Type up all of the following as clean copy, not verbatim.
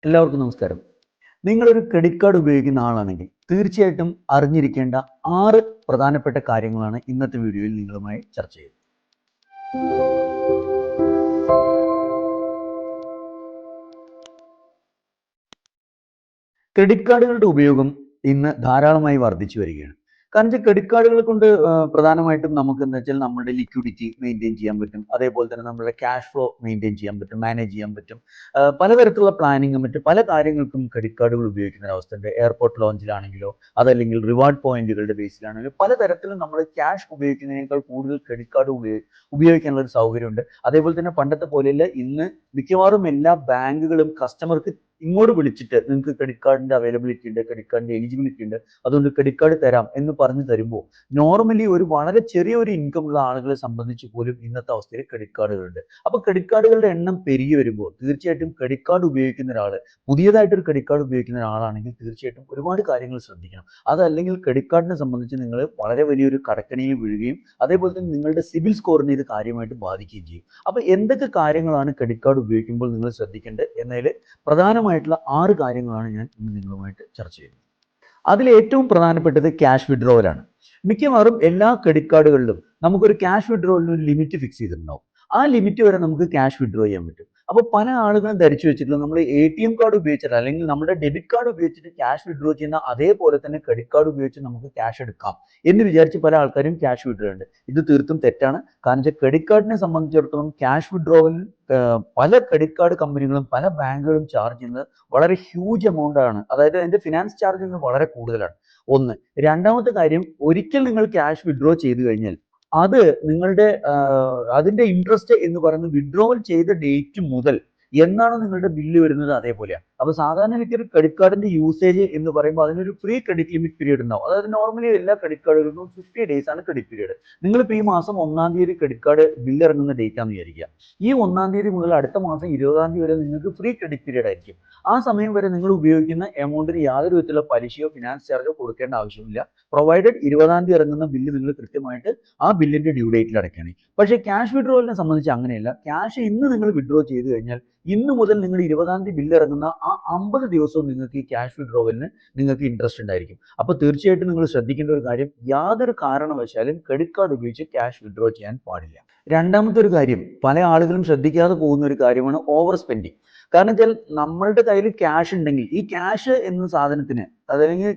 എല്ലാവർക്കും നമസ്കാരം. നിങ്ങളൊരു ക്രെഡിറ്റ് കാർഡ് ഉപയോഗിക്കുന്ന ആളാണെങ്കിൽ തീർച്ചയായിട്ടും അറിഞ്ഞിരിക്കേണ്ട 6 പ്രധാനപ്പെട്ട കാര്യങ്ങളാണ് ഇന്നത്തെ വീഡിയോയിൽ നിങ്ങളുമായി ചർച്ച ചെയ്യുന്നത്. ക്രെഡിറ്റ് കാർഡുകളുടെ ഉപയോഗം ഇന്ന് ധാരാളമായി വർദ്ധിച്ചു വരികയാണ്. കാരണം വെച്ചാൽ ക്രെഡിറ്റ് കാർഡുകൾ കൊണ്ട് പ്രധാനമായിട്ടും നമുക്ക് എന്താ വെച്ചാൽ നമ്മുടെ ലിക്വിഡിറ്റി മെയിൻറ്റെയിൻ ചെയ്യാൻ പറ്റും. അതേപോലെ തന്നെ നമ്മുടെ ക്യാഷ് ഫ്ലോ മെയിൻറ്റെയിൻ ചെയ്യാൻ പറ്റും, മാനേജ് ചെയ്യാൻ പറ്റും. പലതരത്തിലുള്ള പ്ലാനിങ്ങും മറ്റ് പല കാര്യങ്ങൾക്കും ക്രെഡിറ്റ് കാർഡുകൾ ഉപയോഗിക്കുന്ന ഒരു അവസ്ഥയുണ്ട്. എയർപോർട്ട് ലോഞ്ചിലാണെങ്കിലോ അതല്ലെങ്കിൽ റിവാർഡ് പോയിന്റുകളുടെ ബേസിലാണെങ്കിലോ പലതരത്തിലും നമ്മൾ ക്യാഷ് ഉപയോഗിക്കുന്നതിനേക്കാൾ കൂടുതൽ ക്രെഡിറ്റ് കാർഡ് ഉപയോഗിക്കാനുള്ള ഒരു സൗകര്യമുണ്ട്. അതേപോലെ തന്നെ പണ്ടത്തെ പോലെയല്ല, ഇന്ന് മിക്കവാറും എല്ലാ ബാങ്കുകളും കസ്റ്റമർക്ക് ഇങ്ങോട്ട് വിളിച്ചിട്ട് നിങ്ങൾക്ക് ക്രെഡിറ്റ് കാർഡിന്റെ അവൈലബിലിറ്റി ഉണ്ട്, ക്രെഡിറ്റ് കാർഡിന്റെ എലിജിബിലിറ്റി ഉണ്ട്, അതുകൊണ്ട് ക്രെഡിറ്റ് കാർഡ് തരാം എന്ന് പറഞ്ഞു തരുമ്പോൾ നോർമലി ഒരു വളരെ ചെറിയൊരു ഇൻകം ഉള്ള ആളുകളെ സംബന്ധിച്ച് പോലും ഇന്നത്തെ അവസ്ഥയിൽ ക്രെഡിറ്റ് കാർഡുകളുണ്ട്. അപ്പൊ ക്രെഡിറ്റ് കാർഡുകളുടെ എണ്ണം പെരുകി വരുമ്പോൾ തീർച്ചയായിട്ടും ക്രെഡിറ്റ് കാർഡ് ഉപയോഗിക്കുന്ന ഒരാൾ, പുതിയതായിട്ടൊരു ക്രെഡിറ്റ് കാർഡ് ഉപയോഗിക്കുന്ന ഒരാളാണെങ്കിൽ തീർച്ചയായിട്ടും ഒരുപാട് കാര്യങ്ങൾ ശ്രദ്ധിക്കണം. അതല്ലെങ്കിൽ ക്രെഡിറ്റ് കാർഡിനെ സംബന്ധിച്ച് നിങ്ങൾ വളരെ വലിയൊരു കടക്കണിയിൽ വീഴുകയും അതേപോലെ തന്നെ നിങ്ങളുടെ സിബിൽ സ്കോറിനെ ഇത് കാര്യമായിട്ട് ബാധിക്കുകയും ചെയ്യും. അപ്പൊ എന്തൊക്കെ കാര്യങ്ങളാണ് ക്രെഡിറ്റ് കാർഡ് ഉപയോഗിക്കുമ്പോൾ നിങ്ങൾ ശ്രദ്ധിക്കേണ്ടത് എന്നതിൽ പ്രധാനമായിട്ടുള്ള 6 കാര്യങ്ങളാണ് ഞാൻ ഇന്ന് നിങ്ങളുമായിട്ട് ചർച്ച ചെയ്യുന്നത്. അതിൽ ഏറ്റവും പ്രധാനപ്പെട്ടത് ക്യാഷ് വിഡ്രോവലാണ്. മിക്കവാറും എല്ലാ ക്രെഡിറ്റ് കാർഡുകളിലും നമുക്കൊരു ക്യാഷ് വിഡ്രോവലിന് ഒരു ലിമിറ്റ് ഫിക്സ് ചെയ്തിട്ടുണ്ടാവും. ആ ലിമിറ്റ് വരെ നമുക്ക് ക്യാഷ് വിഡ്രോ ചെയ്യാൻ പറ്റും. അപ്പോൾ പല ആളുകളും ധരിച്ചു വെച്ചിട്ടുള്ളത് നമ്മൾ ATM കാർഡ് ഉപയോഗിച്ചിട്ട് അല്ലെങ്കിൽ നമ്മുടെ ഡെബിറ്റ് കാർഡ് ഉപയോഗിച്ചിട്ട് ക്യാഷ് വിഡ്രോ ചെയ്യുന്ന അതേപോലെ തന്നെ ക്രെഡിറ്റ് കാർഡ് ഉപയോഗിച്ച് നമുക്ക് ക്യാഷ് എടുക്കാം എന്ന് വിചാരിച്ച് പല ആൾക്കാരും ക്യാഷ് വിഡ്രോ ഉണ്ട്. ഇത് തീർത്തും തെറ്റാണ്. കാരണം വെച്ചാൽ ക്രെഡിറ്റ് കാർഡിനെ സംബന്ധിച്ചിടത്തോളം ക്യാഷ് വിഡ്രോവലിൽ പല ക്രെഡിറ്റ് കാർഡ് കമ്പനികളും പല ബാങ്കുകളും ചാർജ് ചെയ്യുന്നത് വളരെ ഹ്യൂജ് എമൗണ്ട് ആണ്. അതായത് അതിന്റെ ഫിനാൻസ് ചാർജ് വളരെ കൂടുതലാണ്. ഒന്ന്. രണ്ടാമത്തെ കാര്യം, ഒരിക്കൽ നിങ്ങൾ ക്യാഷ് വിഡ്രോ ചെയ്തു കഴിഞ്ഞാൽ അത് നിങ്ങളുടെ അതിന്റെ ഇൻട്രസ്റ്റ് എന്ന് പറയുന്നത് വിഡ്രോവൽ ചെയ്ത ഡേറ്റ് മുതൽ എന്നാണ് നിങ്ങളുടെ ബില്ല് വരുന്നത് അതേപോലെയാണ്. അപ്പൊ സാധാരണ ഒരു ക്രെഡിറ്റ് കാർഡിന്റെ യൂസേജ് എന്ന് പറയുമ്പോൾ അതിനൊരു ഫ്രീ ക്രെഡിറ്റ് ലിമിറ്റ് പീരീഡ് ഉണ്ടാവും. അതായത് നോർമലി എല്ലാ ക്രെഡിറ്റ് കാർഡുകൾക്കും 50 days ആണ് ക്രെഡിറ്റ് പീരീഡ്. നിങ്ങളിപ്പോൾ ഈ മാസം 1-ാം തീയതി ക്രെഡിറ്റ് കാർഡ് ബില്ല് ഇറങ്ങുന്ന ഡേറ്റ് ആണെന്ന് വിചാരിക്കുക. ഈ 1-ാം തീയതി മുതൽ അടുത്ത മാസം 20-ാം തീയതി വരെ നിങ്ങൾക്ക് ഫ്രീ ക്രെഡിറ്റ് പീരീഡ് ആയിരിക്കും. ആ സമയം വരെ നിങ്ങൾ ഉപയോഗിക്കുന്ന എമൗണ്ടിന് യാതൊരു വിധത്തിലുള്ള പലിശയോ ഫിനാൻസ് ചാർജോ കൊടുക്കേണ്ട ആവശ്യമില്ല. പ്രൊവൈഡഡ് 20-ാം തീയതി ഇറങ്ങുന്ന ബില്ല് നിങ്ങൾ കൃത്യമായിട്ട് ആ ബില്ലിന്റെ ഡ്യൂ ഡേറ്റിൽ അടയ്ക്കണം. പക്ഷേ ക്യാഷ് വിഡ്രോവലിനെ സംബന്ധിച്ച് അങ്ങനെയല്ല. ക്യാഷ് ഇന്ന് നിങ്ങൾ വിഡ്രോ ചെയ്ത് കഴിഞ്ഞാൽ ഇന്ന് മുതൽ നിങ്ങൾ 20-ാം തീയതി ബില്ല് ഇറങ്ങുന്ന ആ 50 ദിവസവും നിങ്ങൾക്ക് ഈ ക്യാഷ് വിഡ്രോവലിന് നിങ്ങൾക്ക് ഇൻട്രസ്റ്റ് ഉണ്ടായിരിക്കും. അപ്പോൾ തീർച്ചയായിട്ടും നിങ്ങൾ ശ്രദ്ധിക്കേണ്ട ഒരു കാര്യം, യാതൊരു കാരണവശാലും ക്രെഡിറ്റ് കാർഡ് ഉപയോഗിച്ച് ക്യാഷ് വിഡ്രോ ചെയ്യാൻ പാടില്ല. രണ്ടാമത്തെ ഒരു കാര്യം, പല ആളുകളും ശ്രദ്ധിക്കാതെ പോകുന്ന ഒരു കാര്യമാണ് ഓവർ സ്പെൻഡിങ്. കാരണം വെച്ചാൽ നമ്മളുടെ കയ്യിൽ ക്യാഷ് ഉണ്ടെങ്കിൽ ഈ ക്യാഷ് എന്ന സാധനത്തിന്, അതല്ലെങ്കിൽ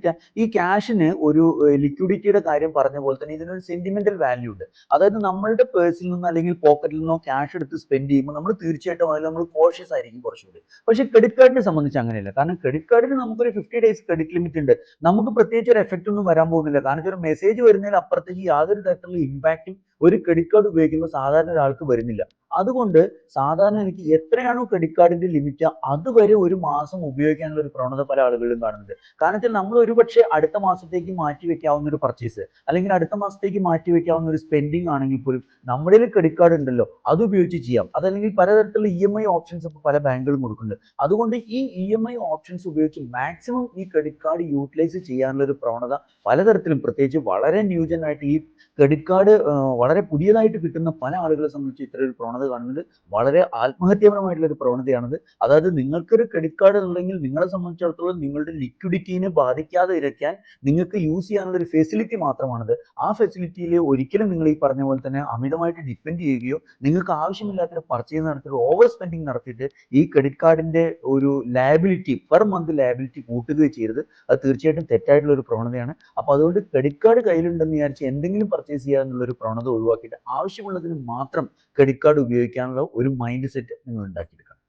ഈ ക്യാഷിന് ഒരു ലിക്വിഡിറ്റിയുടെ കാര്യം പറഞ്ഞ പോലെ തന്നെ ഇതിനൊരു സെന്റിമെന്റൽ വാല്യൂ ഉണ്ട്. അതായത് നമ്മളുടെ പേഴ്സിൽ നിന്നോ അല്ലെങ്കിൽ പോക്കറ്റിൽ നിന്നോ ക്യാഷ് എടുത്ത് സ്പെൻഡ് ചെയ്യുമ്പോൾ നമ്മൾ തീർച്ചയായിട്ടും അതിൽ നമ്മൾ കോഷ്യസ് ആയിരിക്കും കുറച്ചുകൂടി. പക്ഷേ ക്രെഡിറ്റ് കാർഡിനെ സംബന്ധിച്ച് അങ്ങനെയല്ല. കാരണം ക്രെഡിറ്റ് കാർഡിന് നമുക്കൊരു 50 days ക്രെഡിറ്റ് ലിമിറ്റ് ഉണ്ട്. നമുക്ക് പ്രത്യേകിച്ച് ഒരു എഫക്റ്റ് ഒന്നും വരാൻ പോകുന്നില്ല. കാരണം ഒരു മെസ്സേജ് വരുന്നതിന് അപ്പുറത്തേക്ക് യാതൊരു തരത്തിലുള്ള ഇമ്പാക്റ്റും ഒരു ക്രെഡിറ്റ് കാർഡ് ഉപയോഗിക്കുമ്പോൾ സാധാരണ ഒരാൾക്ക് വരുന്നില്ല. അതുകൊണ്ട് സാധാരണ എനിക്ക് എത്രയാണോ ക്രെഡിറ്റ് കാർഡിന്റെ ലിമിറ്റ് അതുവരെ ഒരു മാസം ഉപയോഗിക്കാനുള്ള ഒരു പ്രവണത പല ആളുകളിലും കാണുന്നുണ്ട്. കാരണം വെച്ചാൽ നമ്മൾ ഒരുപക്ഷെ അടുത്ത മാസത്തേക്ക് മാറ്റി വെക്കാവുന്ന ഒരു പർച്ചേസ് അല്ലെങ്കിൽ അടുത്ത മാസത്തേക്ക് മാറ്റി വെക്കാവുന്ന ഒരു സ്പെൻഡിങ് ആണെങ്കിൽ പോലും നമ്മുടെ ക്രെഡിറ്റ് കാർഡ് ഉണ്ടല്ലോ അത് ഉപയോഗിച്ച് ചെയ്യാം. അതല്ലെങ്കിൽ പലതരത്തിലുള്ള EMI ഓപ്ഷൻസ് ഇപ്പോൾ പല ബാങ്കുകളും കൊടുക്കുന്നുണ്ട്. അതുകൊണ്ട് ഈ EMI ഓപ്ഷൻസ് ഉപയോഗിച്ച് മാക്സിമം ഈ ക്രെഡിറ്റ് കാർഡ് യൂട്ടിലൈസ് ചെയ്യാനുള്ള ഒരു പ്രവണത പലതരത്തിലും, പ്രത്യേകിച്ച് വളരെ ന്യൂജൻ ആയിട്ട് ഈ ക്രെഡിറ്റ് കാർഡ് വളരെ പുതിയതായിട്ട് കിട്ടുന്ന പല ആളുകളെ സംബന്ധിച്ച് ഇത്തരം ഒരു പ്രവണത കാണുന്നത് വളരെ ആത്മഹത്യാപരമായിട്ടുള്ള ഒരു പ്രവണതയാണത്. അതായത് നിങ്ങൾക്കൊരു ക്രെഡിറ്റ് കാർഡ് ഉണ്ടെങ്കിൽ നിങ്ങളെ സംബന്ധിച്ചിടത്തോളം നിങ്ങളുടെ ലിക്വിഡിറ്റിനെ ബാധിക്കാതെ ഇരിക്കാൻ നിങ്ങൾക്ക് യൂസ് ചെയ്യാനുള്ള ഒരു ഫെസിലിറ്റി മാത്രമാണത്. ആ ഫെസിലിറ്റിയിൽ ഒരിക്കലും നിങ്ങൾ ഈ പറഞ്ഞ പോലെ തന്നെ അമിതമായിട്ട് ഡിപ്പെൻഡ് ചെയ്യുകയോ നിങ്ങൾക്ക് ആവശ്യമില്ലാത്ത പർച്ചേസ് നടത്തിയിട്ട് ഓവർ സ്പെൻഡിങ് നടത്തിയിട്ട് ഈ ക്രെഡിറ്റ് കാർഡിന്റെ ഒരു ലയബിലിറ്റി, പെർ മന്ത് ലയബിലിറ്റി കൂട്ടുകയോ ചെയ്യരുത്. അത് തീർച്ചയായിട്ടും തെറ്റായിട്ടുള്ള ഒരു പ്രവണതയാണ്. അപ്പോൾ അതുകൊണ്ട് ക്രെഡിറ്റ് കാർഡ് കയ്യിലുണ്ടെന്ന് വിചാരിച്ച് എന്തെങ്കിലും പർച്ചേസ് ചെയ്യാനുള്ള ഒരു പ്രവണത ഒഴിവാക്കിയിട്ട് ആവശ്യമുള്ളതിന് മാത്രം ക്രെഡിറ്റ് കാർഡ് ഉപയോഗിക്കാനുള്ള ഒരു മൈൻഡ് സെറ്റ് നിങ്ങൾ ഉണ്ടാക്കിയെടുക്കണം.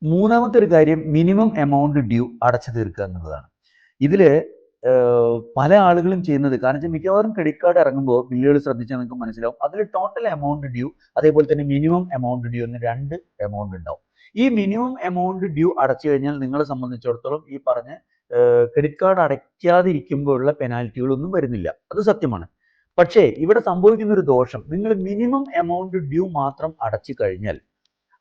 മൂന്നാമത്തെ ഒരു കാര്യം, മിനിമം എമൗണ്ട് ഡ്യൂ അടച്ചു തീർക്കുക എന്നുള്ളതാണ്. ഇതില് പല ആളുകളും ചെയ്യുന്നത്, കാരണം വെച്ചാൽ മിക്കവാറും ക്രെഡിറ്റ് കാർഡ് ഇറങ്ങുമ്പോൾ ബില്ലുകൾ ശ്രദ്ധിച്ചാൽ നിങ്ങൾക്ക് മനസ്സിലാവും. അതിൽ ടോട്ടൽ എമൗണ്ട് ഡ്യൂ അതേപോലെ തന്നെ മിനിമം എമൗണ്ട് ഡ്യൂ എന്ന് 2 എമൗണ്ട് ഉണ്ടാവും. ഈ മിനിമം എമൗണ്ട് ഡ്യൂ അടച്ചു കഴിഞ്ഞാൽ നിങ്ങളെ സംബന്ധിച്ചിടത്തോളം ഈ പറഞ്ഞ ക്രെഡിറ്റ് കാർഡ് അടയ്ക്കാതിരിക്കുമ്പോഴുള്ള പെനാൽറ്റികളൊന്നും വരുന്നില്ല. അത് സത്യമാണ്. പക്ഷേ ഇവിടെ സംഭവിക്കുന്ന ഒരു ദോഷം, നിങ്ങൾ മിനിമം എമൗണ്ട് ഡ്യൂ മാത്രം അടച്ചു കഴിഞ്ഞാൽ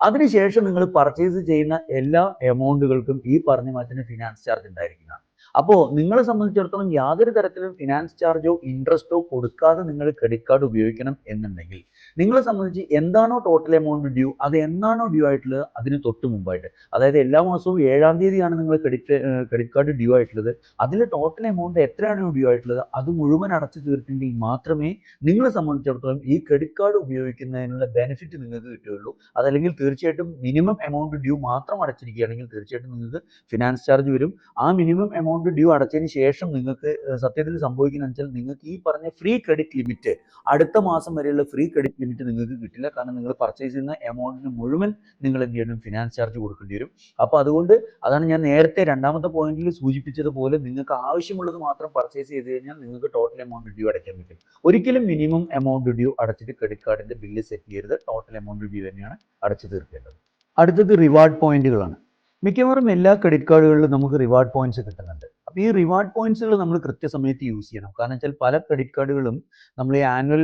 അതിനുശേഷം നിങ്ങൾ പർച്ചേസ് ചെയ്യുന്ന എല്ലാ എമൗണ്ടുകൾക്കും ഈ പറഞ്ഞ മാറ്റത്തിന് ഫിനാൻസ് ചാർജ് ഉണ്ടായിരിക്കുന്നതാണ്. അപ്പോൾ നിങ്ങളെ സംബന്ധിച്ചിടത്തോളം യാതൊരു തരത്തിലും ഫിനാൻസ് ചാർജോ ഇൻട്രസ്റ്റോ കൊടുക്കാതെ നിങ്ങൾ ക്രെഡിറ്റ് കാർഡ് ഉപയോഗിക്കണം എന്നുണ്ടെങ്കിൽ നിങ്ങളെ സംബന്ധിച്ച് എന്താണോ ടോട്ടൽ എമൗണ്ട് ഡ്യൂ, അത് എന്നാണോ ഡ്യൂ ആയിട്ടുള്ളത് അതിന് തൊട്ട് മുമ്പായിട്ട്, അതായത് എല്ലാ മാസവും 7-ാം തീയതിയാണ് നിങ്ങൾ ക്രെഡിറ്റ് കാർഡ് ഡ്യൂ ആയിട്ടുള്ളത്, അതിൽ ടോട്ടൽ എമൗണ്ട് എത്രയാണോ ഡ്യൂ ആയിട്ടുള്ളത് അത് മുഴുവൻ അടച്ചു തീർത്തിട്ടുണ്ടെങ്കിൽ മാത്രമേ നിങ്ങളെ സംബന്ധിച്ചിടത്തോളം ഈ ക്രെഡിറ്റ് കാർഡ് ഉപയോഗിക്കുന്നതിനുള്ള ബെനിഫിറ്റ് നിങ്ങൾക്ക് കിട്ടുകയുള്ളൂ. അതല്ലെങ്കിൽ തീർച്ചയായിട്ടും മിനിമം എമൗണ്ട് ഡ്യൂ മാത്രം അടച്ചിരിക്കുകയാണെങ്കിൽ തീർച്ചയായിട്ടും നിങ്ങൾക്ക് ഫിനാൻസ് ചാർജ് വരും. ആ മിനിമം എമൗണ്ട് ഡ്യൂ അടച്ചതിന് ശേഷം നിങ്ങൾക്ക് സത്യത്തിൽ സംഭവിക്കുന്നത് വെച്ചാൽ നിങ്ങൾക്ക് ഈ പറഞ്ഞ ഫ്രീ ക്രെഡിറ്റ് ലിമിറ്റ് അടുത്ത മാസം വരെയുള്ള ഫ്രീ ക്രെഡിറ്റ് ലിമിറ്റ് നിങ്ങൾക്ക് കിട്ടില്ല. കാരണം നിങ്ങൾ പർച്ചേസ് ചെയ്യുന്ന എമൗണ്ടിന് മുഴുവൻ നിങ്ങൾ എന്ത് ചെയ്യണം, ഫിനാൻസ് ചാർജ് കൊടുക്കേണ്ടി വരും. അപ്പോൾ അതുകൊണ്ട് അതാണ് ഞാൻ നേരത്തെ രണ്ടാമത്തെ പോയിന്റിൽ സൂചിപ്പിച്ചതുപോലെ നിങ്ങൾക്ക് ആവശ്യമുള്ളത് മാത്രം പർച്ചേസ് ചെയ്ത് കഴിഞ്ഞാൽ നിങ്ങൾക്ക് ടോട്ടൽ എമൗണ്ട് ഡ്യൂ അടയ്ക്കാൻ പറ്റും. ഒരിക്കലും മിനിമം എമൗണ്ട് ഡ്യൂ അടച്ചിട്ട് ക്രെഡിറ്റ് കാർഡിന്റെ ബില്ല് സെറ്റ് ചെയ്യരുത്. ടോട്ടൽ എമൗണ്ട് ഡ്യൂ തന്നെയാണ് അടച്ചു തീർക്കേണ്ടത്. അടുത്തത് റിവാർഡ് പോയിന്റുകളാണ്. മിക്കവാറും എല്ലാ ക്രെഡിറ്റ് കാർഡുകളിലും നമുക്ക് റിവാർഡ് പോയിന്റ്സ് കിട്ടുന്നുണ്ട്. അപ്പോൾ ഈ റിവാർഡ് പോയിന്റ്സുകൾ നമ്മൾ കൃത്യസമയത്ത് യൂസ് ചെയ്യണം. കാരണം വെച്ചാൽ പല ക്രെഡിറ്റ് കാർഡുകളും നമ്മൾ ഈ ആനുവൽ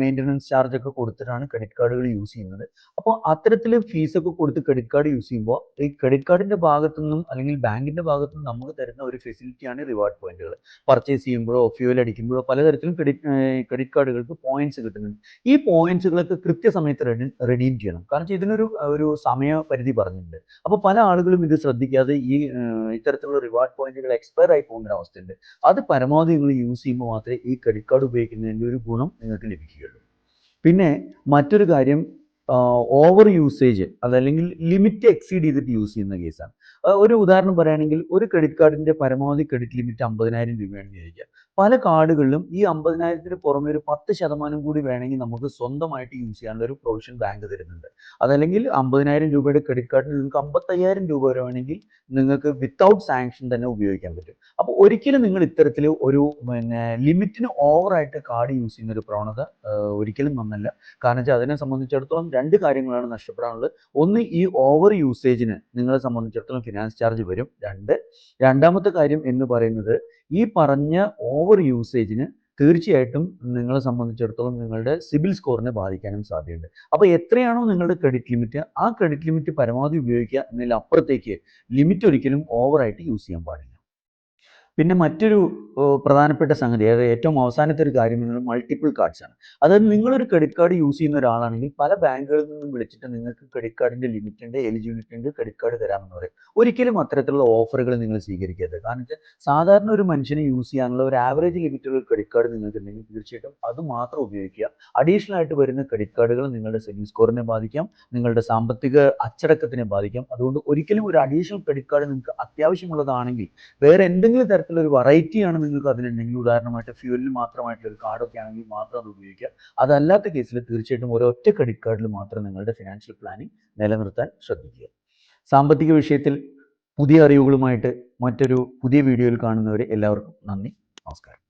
മെയിൻ്റനൻസ് ചാർജ് ഒക്കെ കൊടുത്തിട്ടാണ് ക്രെഡിറ്റ് കാർഡുകൾ യൂസ് ചെയ്യുന്നത്. അപ്പോൾ അത്തരത്തിൽ ഫീസൊക്കെ കൊടുത്ത് ക്രെഡിറ്റ് കാർഡ് യൂസ് ചെയ്യുമ്പോൾ ഈ ക്രെഡിറ്റ് കാർഡിൻ്റെ ഭാഗത്തു നിന്നും അല്ലെങ്കിൽ ബാങ്കിൻ്റെ ഭാഗത്തു നിന്നും നമുക്ക് തരുന്ന ഒരു ഫെസിലിറ്റിയാണ് റിവാർഡ് പോയിന്റുകൾ. പർച്ചേസ് ചെയ്യുമ്പോഴോ ഫ്യൂവൽ അടിക്കുമ്പോഴോ പലതരത്തിലും ക്രെഡിറ്റ് കാർഡുകൾക്ക് പോയിന്റ്സ് കിട്ടുന്നുണ്ട്. ഈ പോയിന്റ്സുകളൊക്കെ കൃത്യസമയത്ത് റെഡീം ചെയ്യണം. കാരണം ഇതിനൊരു സമയപരിധി പറഞ്ഞിട്ടുണ്ട്. അപ്പോൾ പല ആളുകളും ഇത് ശ്രദ്ധിക്കാതെ ഇത്തരത്തിലുള്ള റിവാർഡ് പോയിന്റുകൾ എക്സ്പയർ ആയി പോകുന്ന ഒരു അവസ്ഥയുണ്ട്. അത് പരമാവധി നിങ്ങൾ യൂസ് ചെയ്യുമ്പോൾ മാത്രമേ ഈ ക്രെഡിറ്റ് കാർഡ് ഉപയോഗിക്കുന്നതിൻ്റെ ഒരു ഗുണം നിങ്ങൾക്ക് ലഭിക്കുകയുള്ളൂ. പിന്നെ മറ്റൊരു കാര്യം, ഓവർ യൂസേജ് അതല്ലെങ്കിൽ ലിമിറ്റ് എക്സീഡ് ചെയ്തിട്ട് യൂസ് ചെയ്യുന്ന കേസാണ്. ഒരു ഉദാഹരണം പറയുകയാണെങ്കിൽ ഒരു ക്രെഡിറ്റ് കാർഡിന്റെ പരമാവധി ക്രെഡിറ്റ് ലിമിറ്റ് 50,000 രൂപയാണെന്ന് വിചാരിക്കുക. പല കാർഡുകളിലും ഈ 50,000-ന് പുറമെ ഒരു 10% കൂടി വേണമെങ്കിൽ നമുക്ക് സ്വന്തമായിട്ട് യൂസ് ചെയ്യാനുള്ള ഒരു പ്രൊവിഷൻ ബാങ്ക് തരുന്നുണ്ട്. അതല്ലെങ്കിൽ 50,000 രൂപയുടെ ക്രെഡിറ്റ് കാർഡിൽ നിങ്ങൾക്ക് 55,000 രൂപ വരെ വേണമെങ്കിൽ നിങ്ങൾക്ക് വിത്തൗട്ട് സാങ്ഷൻ തന്നെ ഉപയോഗിക്കാൻ പറ്റും. അപ്പോൾ ഒരിക്കലും നിങ്ങൾ ഇത്തരത്തിൽ ഒരു ലിമിറ്റിന് ഓവറായിട്ട് കാർഡ് യൂസ് ചെയ്യുന്ന ഒരു പ്രവണത ഒരിക്കലും നന്നല്ല. കാരണം വെച്ചാൽ അതിനെ സംബന്ധിച്ചിടത്തോളം രണ്ട് കാര്യങ്ങളാണ് നഷ്ടപ്പെടാനുള്ളത്. ഒന്ന്, ഈ ഓവർ യൂസേജിന് നിങ്ങളെ സംബന്ധിച്ചിടത്തോളം ഫിനാൻസ് ചാർജ് വരും. രണ്ടാമത്തെ കാര്യം എന്ന് പറയുന്നത് ഈ പറഞ്ഞ ഓവർ യൂസേജിന് തീർച്ചയായിട്ടും നിങ്ങളെ സംബന്ധിച്ചിടത്തോളം നിങ്ങളുടെ സിബിൽ സ്കോറിനെ ബാധിക്കാനും സാധ്യതയുണ്ട്. അപ്പോൾ എത്രയാണോ നിങ്ങളുടെ ക്രെഡിറ്റ് ലിമിറ്റ് ആ ക്രെഡിറ്റ് ലിമിറ്റ് പരമാവധി ഉപയോഗിക്കുക എന്നതിലപ്പുറത്തേക്ക് ലിമിറ്റ് ഒരിക്കലും ഓവറായിട്ട് യൂസ് ചെയ്യാൻ പാടില്ല. പിന്നെ മറ്റൊരു പ്രധാനപ്പെട്ട സംഗതി, അതായത് ഏറ്റവും അവസാനത്തെ ഒരു കാര്യം എന്നത് മൾട്ടിപ്പിൾ കാർഡ്സ് ആണ്. അതായത് നിങ്ങളൊരു ക്രെഡിറ്റ് കാർഡ് യൂസ് ചെയ്യുന്ന ഒരാളാണെങ്കിൽ പല ബാങ്കുകളിൽ നിന്നും വിളിച്ചിട്ട് നിങ്ങൾക്ക് ക്രെഡിറ്റ് കാർഡിൻ്റെ ലിമിറ്റ് ഉണ്ട്, എലിജിബിലിറ്റി ഉണ്ട്, ക്രെഡിറ്റ് കാർഡ് തരാമെന്ന് പറയും. ഒരിക്കലും അത്തരത്തിലുള്ള ഓഫറുകൾ നിങ്ങൾ സ്വീകരിക്കരുത്. കാരണം വെച്ചാൽ സാധാരണ ഒരു മനുഷ്യന് യൂസ് ചെയ്യാനുള്ള ഒരു ആവറേജ് ലിമിറ്റുള്ള ക്രെഡിറ്റ് കാർഡ് നിങ്ങൾക്ക് ഉണ്ടെങ്കിൽ തീർച്ചയായിട്ടും അത് മാത്രം ഉപയോഗിക്കുക. അഡീഷണൽ ആയിട്ട് വരുന്ന ക്രെഡിറ്റ് കാർഡുകൾ നിങ്ങളുടെ സിബിൽ സ്കോറിനെ ബാധിക്കാം, നിങ്ങളുടെ സാമ്പത്തിക അച്ചടക്കത്തിനെ ബാധിക്കാം. അതുകൊണ്ട് ഒരിക്കലും ഒരു അഡീഷണൽ ക്രെഡിറ്റ് കാർഡ് നിങ്ങൾക്ക് അത്യാവശ്യമുള്ളതാണെങ്കിൽ വേറെ എന്തെങ്കിലും തരത്തിലൊരു വെറൈറ്റിയാണ് നിങ്ങൾക്ക് അതിനുണ്ടെങ്കിൽ, ഉദാഹരണമായിട്ട് ഫ്യൂവലിൽ മാത്രമായിട്ടുള്ള ഒരു കാർഡൊക്കെ ആണെങ്കിൽ മാത്രം അത് ഉപയോഗിക്കുക. അതല്ലാത്ത കേസിൽ തീർച്ചയായിട്ടും ഒരൊറ്റ ക്രെഡിറ്റ് കാർഡിൽ മാത്രം നിങ്ങളുടെ ഫിനാൻഷ്യൽ പ്ലാനിങ് നിലനിർത്താൻ ശ്രദ്ധിക്കുക. സാമ്പത്തിക വിഷയത്തിൽ പുതിയ അറിവുകളുമായിട്ട് മറ്റൊരു പുതിയ വീഡിയോയിൽ കാണുന്നവരെ എല്ലാവർക്കും നന്ദി, നമസ്കാരം.